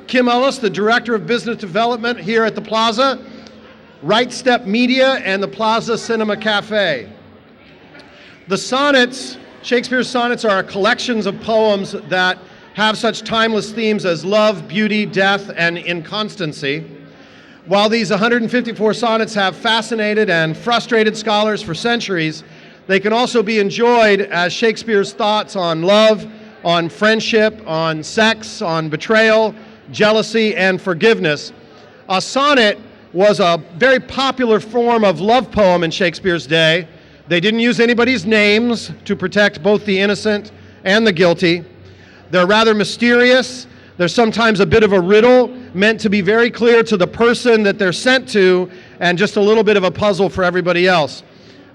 Kim Ellis, the Director of Business Development here at the Plaza, Right Step Media, and the Plaza Cinema Cafe. The sonnets, Shakespeare's sonnets, are collections of poems that have such timeless themes as love, beauty, death, and inconstancy. While these 154 sonnets have fascinated and frustrated scholars for centuries, they can also be enjoyed as Shakespeare's thoughts on love, on friendship, on sex, on betrayal, jealousy, and forgiveness. A sonnet was a very popular form of love poem in Shakespeare's day. They didn't use anybody's names to protect both the innocent and the guilty. They're rather mysterious. They're sometimes a bit of a riddle, meant to be very clear to the person that they're sent to, and just a little bit of a puzzle for everybody else.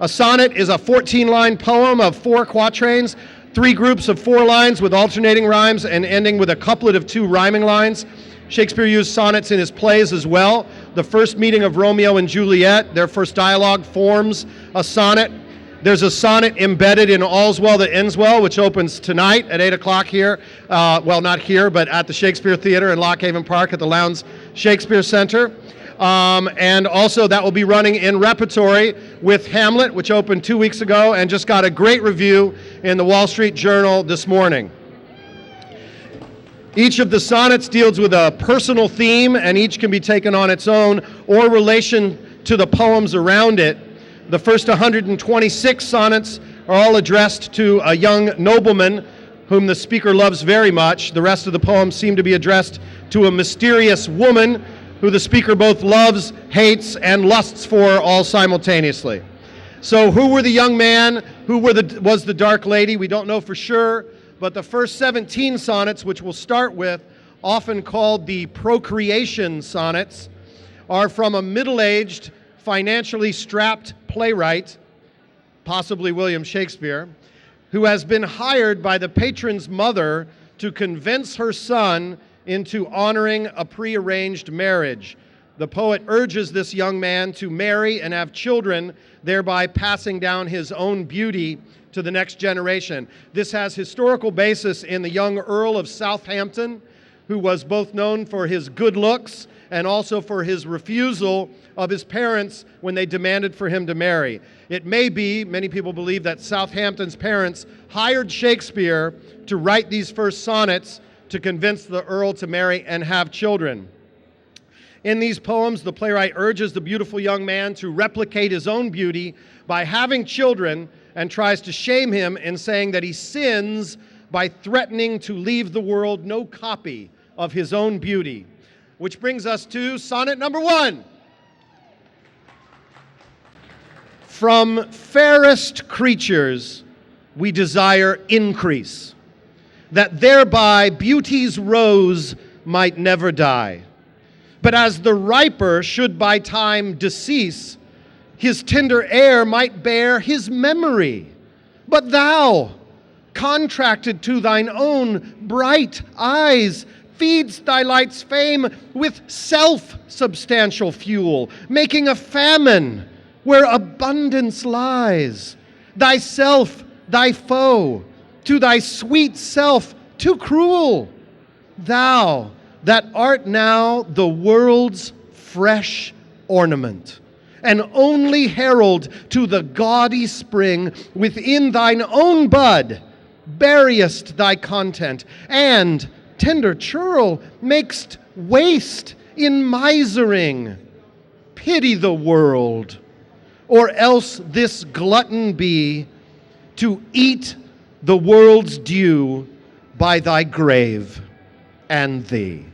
A sonnet is a 14-line poem of 4 quatrains, 3 groups of 4 lines with alternating rhymes and ending with a couplet of 2 rhyming lines. Shakespeare used sonnets in his plays as well. The first meeting of Romeo and Juliet, their first dialogue, forms a sonnet. There's a sonnet embedded in All's Well That Ends Well, which opens tonight at 8 o'clock here. Well, not here, but at the Shakespeare Theater in Lock Haven Park at the Lowndes Shakespeare Center. And also that will be running in repertory with Hamlet, which opened 2 weeks ago and just got a great review in the Wall Street Journal this morning. Each of the sonnets deals with a personal theme, and each can be taken on its own or relation to the poems around it. The first 126 sonnets are all addressed to a young nobleman whom the speaker loves very much. The rest of the poems seem to be addressed to a mysterious woman who the speaker both loves, hates, and lusts for all simultaneously. So who were the young man? Who was the dark lady? We don't know for sure, but the first 17 sonnets, which we'll start with, often called the procreation sonnets, are from a middle-aged, financially strapped playwright, possibly William Shakespeare, who has been hired by the patron's mother to convince her son into honoring a prearranged marriage. The poet urges this young man to marry and have children, thereby passing down his own beauty to the next generation. This has historical basis in the young Earl of Southampton, who was both known for his good looks and also for his refusal of his parents when they demanded for him to marry. It may be, many people believe, that Southampton's parents hired Shakespeare to write these first sonnets to convince the Earl to marry and have children. In these poems, the playwright urges the beautiful young man to replicate his own beauty by having children and tries to shame him in saying that he sins by threatening to leave the world no copy of his own beauty. Which brings us to sonnet number 1. From fairest creatures we desire increase, that thereby beauty's rose might never die. But as the riper should by time decease, his tender air might bear his memory. But thou, contracted to thine own bright eyes, feedst thy light's fame with self-substantial fuel, making a famine where abundance lies. Thyself, thy foe, to thy sweet self too cruel. Thou, that art now the world's fresh ornament, and only herald to the gaudy spring within thine own bud, buryest thy content, and tender churl makest waste in misering. Pity the world, or else this glutton be, to eat the world's due by thy grave and thee.